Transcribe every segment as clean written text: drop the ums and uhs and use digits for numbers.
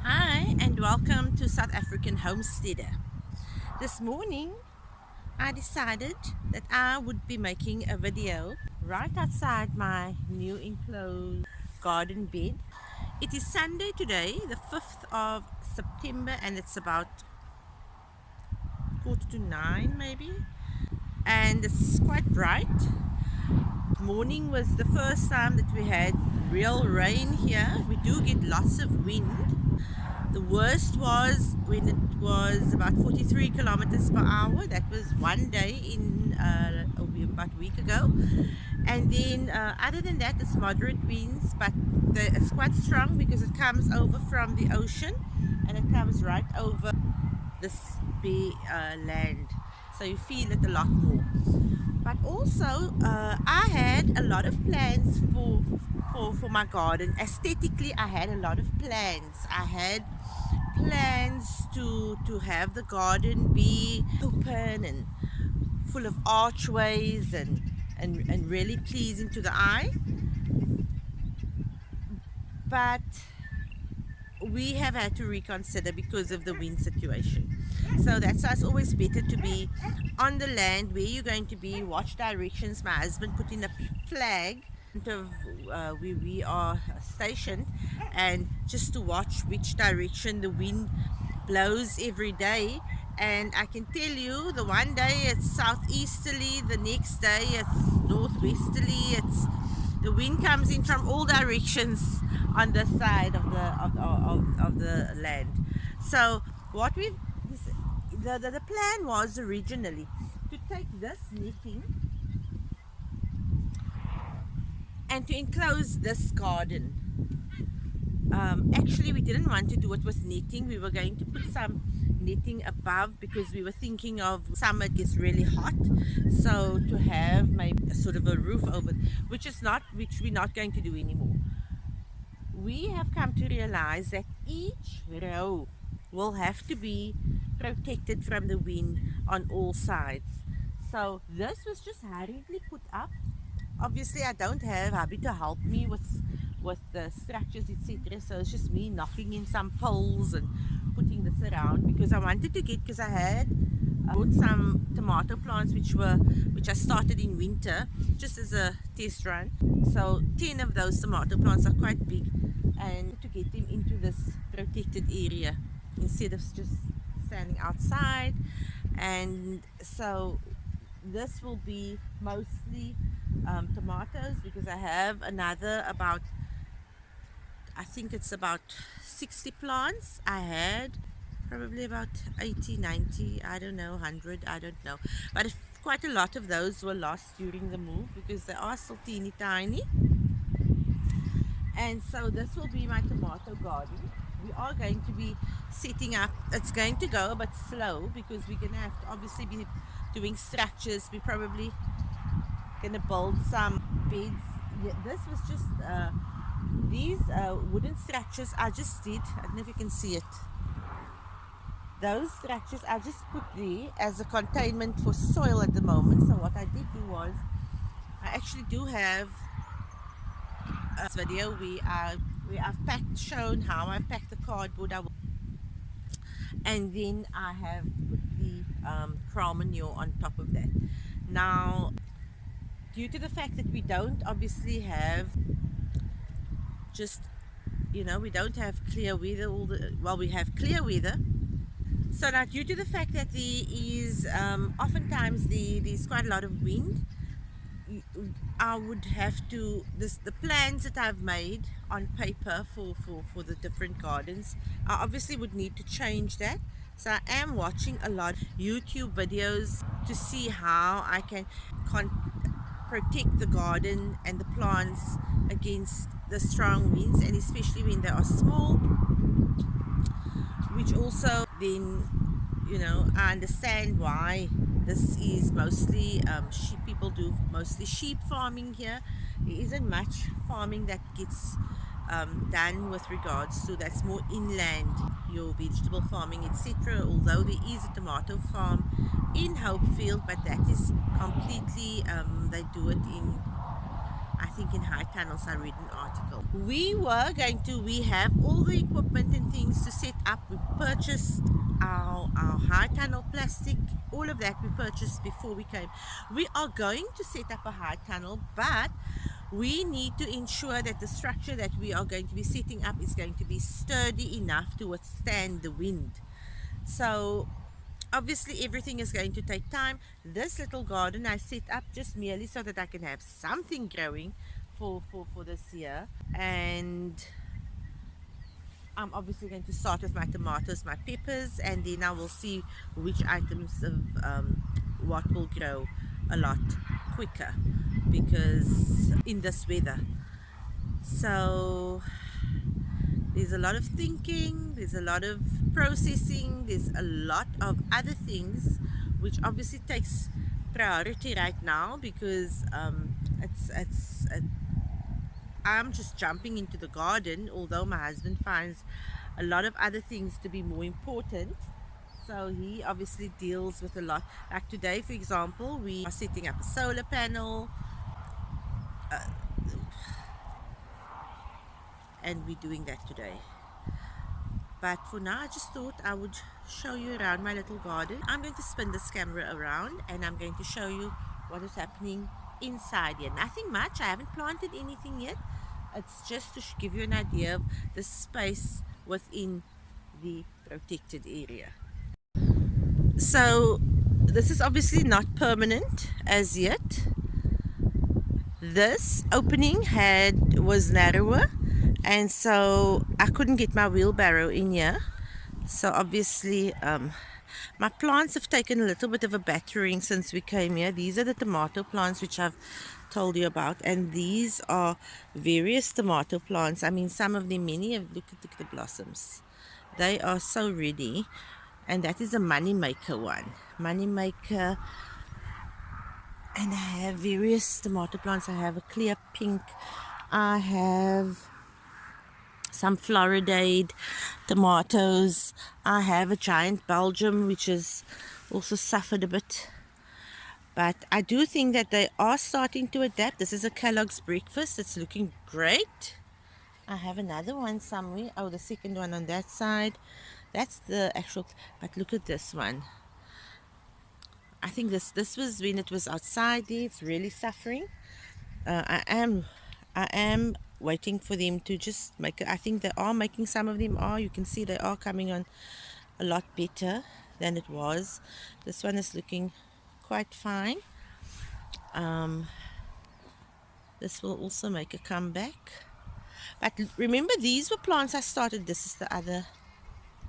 Hi, and welcome to South African Homesteader. This morning, I decided that I would be making a video right outside my new enclosed garden bed. It is Sunday today, the 5th of September, and it's about quarter to 9 maybe, and it's quite bright. Morning was the first time that we had real rain here. We do get lots of wind. The worst was when it was about 43 kilometers per hour. That was one day about a week ago. And then, other than that, it's moderate winds, but it's quite strong because it comes over from the ocean and it comes right over this bay land. So you feel it a lot more. But also, I had a lot of plans for my garden. Aesthetically, I had a lot of plans. I had plans to have the garden be open and full of archways and really pleasing to the eye. But we have had to reconsider because of the wind situation. So that's why it's always better to be on the land where you're going to be, watch directions. My husband put in a flag of where we are stationed, and just to watch which direction the wind blows every day. And I can tell you, the one day it's southeasterly, the next day it's northwesterly. It's the wind comes in from all directions on this side of the land. So what we the plan was originally to take this netting and to enclose this garden. Actually, we didn't want to do it with netting. We were going to put some netting above because we were thinking of summer it gets really hot, so to have maybe a sort of a roof over it, which we're not going to do anymore. We have come to realize that each row will have to be protected from the wind on all sides. So this was just hurriedly put up. Obviously, I don't have hubby to help me with the structures, etc. So it's just me knocking in some poles and putting this around because I wanted to get, because I had bought some tomato plants which I started in winter just as a test run. So 10 of those tomato plants are quite big, and to get them into this protected area instead of just standing outside. And so this will be mostly tomatoes, because I have another about, I think it's about 60 plants. I had probably about 80, 90, I don't know, 100, I don't know. But quite a lot of those were lost during the move because they are still teeny tiny. And so this will be my tomato garden. We are going to be setting up, it's going to go a bit slow because we're going to have to obviously be doing structures. We're probably going to build some beds. Yeah, this was just these wooden structures I just did. I don't know if you can see it. Those structures I just put there as a containment for soil at the moment. So what I did do was, I actually do have a video where I've shown how I packed the cardboard, and then I have put the crown manure on top of that. Now, due to the fact that we don't obviously have just, we don't have clear weather we have clear weather. So now, due to the fact that there is oftentimes there's quite a lot of wind, I would have to, the plans that I've made on paper for the different gardens, I obviously would need to change that. So I am watching a lot of YouTube videos to see how I can protect the garden and the plants against the strong winds, and especially when they are small, which also then, I understand why this is mostly sheep. People do mostly sheep farming here. There isn't much farming that gets done with regards to, that's more inland, your vegetable farming, etc. Although there is a tomato farm in Hopefield, but that is completely, they do it in, I think in High Tunnels I read an article. We have all the equipment and things to set up. We purchased our high tunnel plastic, all of that we purchased before we came. We are going to set up a high tunnel, but we need to ensure that the structure that we are going to be setting up is going to be sturdy enough to withstand the wind. So obviously everything is going to take time. This little garden I set up just merely so that I can have something growing for this year. And I'm obviously going to start with my tomatoes, my peppers, and then I will see which items of what will grow a lot quicker because in this weather. So there's a lot of thinking, there's a lot of processing, there's a lot of other things which obviously takes priority right now because I'm just jumping into the garden, although my husband finds a lot of other things to be more important. So he obviously deals with a lot. Like today, for example, we are setting up a solar panel, and we're doing that today. But for now, I just thought I would show you around my little garden. I'm going to spin this camera around and I'm going to show you what is happening inside here. Nothing much. I haven't planted anything yet. It's just to give you an idea of the space within the protected area. So this is obviously not permanent as yet. This opening was narrower, and so I couldn't get my wheelbarrow in here. So obviously my plants have taken a little bit of a battering since we came here. These are the tomato plants which I've told you about, and these are various tomato plants. I mean, some of them, many have, look at the blossoms. They are so ready. And that is a money maker one. Money maker. And I have various tomato plants. I have a clear pink. I have some Floridade tomatoes. I have a giant Belgium which has also suffered a bit. But I do think that they are starting to adapt. This is a Kellogg's breakfast. It's looking great. I have another one somewhere. Oh, the second one on that side. That's the actual, but look at this one. I think this was when it was outside there. It's really suffering. I am waiting for them to just make it. I think they are making, some of them are. You can see they are coming on a lot better than it was. This one is looking quite fine. This will also make a comeback. But remember, these were plants I started. This is the other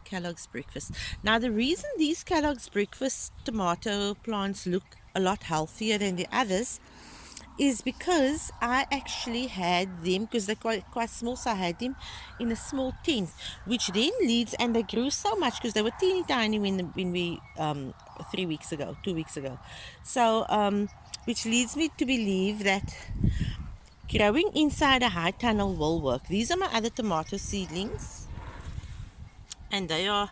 Kellogg's breakfast. Now the reason these Kellogg's breakfast tomato plants look a lot healthier than the others is because I actually had them, because they're quite small, so I had them in a small tent, which then leads, and they grew so much because they were teeny tiny when we 2 weeks ago, so which leads me to believe that growing inside a high tunnel will work. These are my other tomato seedlings, and they are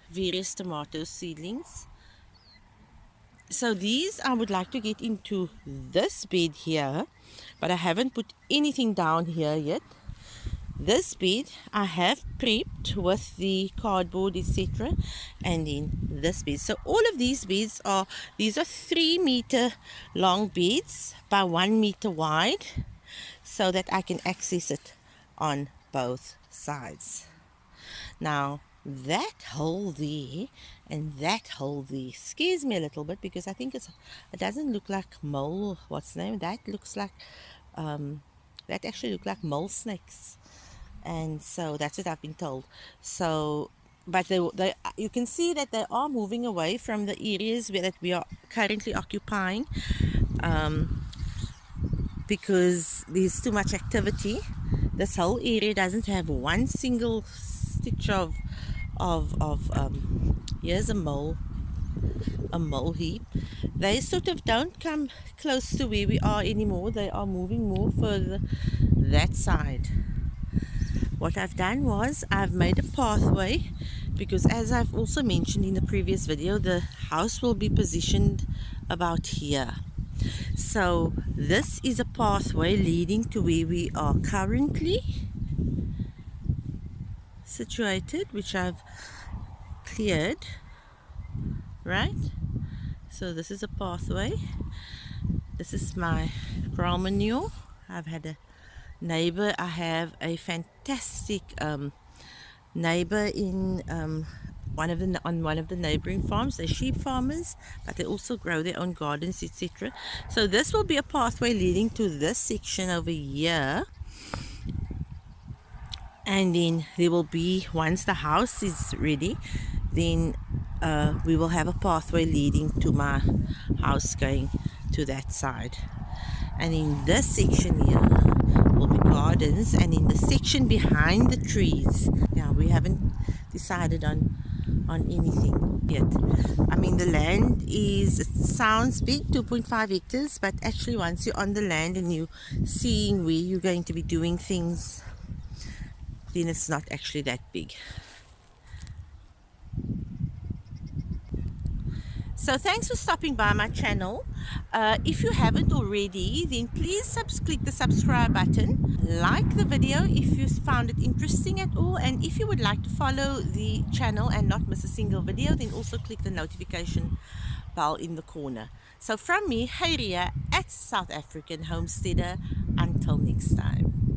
various tomato seedlings. So these I would like to get into this bed here, but I haven't put anything down here yet. This bed I have prepped with the cardboard, etc., and then this bed. So all of these beds are 3-meter long beds by 1 meter wide, so that I can access it on both sides. Now that hole there and that hole there scares me a little bit, because I think it doesn't look like mole, what's the name, that looks like that actually look like mole snakes, and so that's what I've been told. So but they you can see that they are moving away from the areas that we are currently occupying, because there's too much activity. This whole area doesn't have one single stitch of here's a mole heap. They sort of don't come close to where we are anymore. They are moving more further that side. What I've done was I've made a pathway, because as I've also mentioned in the previous video, the house will be positioned about here. So this is a pathway leading to where we are currently situated, which I've cleared, right? So this is a pathway. This is my growl manure. I've had a neighbor. I have a fantastic neighbor in on one of the neighboring farms. They're sheep farmers, but they also grow their own gardens, etc. So this will be a pathway leading to this section over here, and then there will be, once the house is ready, then we will have a pathway leading to my house going to that side. And in this section here will be gardens, and in the section behind the trees, yeah, we haven't decided on anything yet. I mean, the land is, it sounds big, 2.5 hectares, but actually once you're on the land and you're seeing where you're going to be doing things, then it's not actually that big. So thanks for stopping by my channel. If you haven't already, then please click the subscribe button. Like the video if you found it interesting at all. And if you would like to follow the channel and not miss a single video, then also click the notification bell in the corner. So from me, Heiria at South African Homesteader, until next time.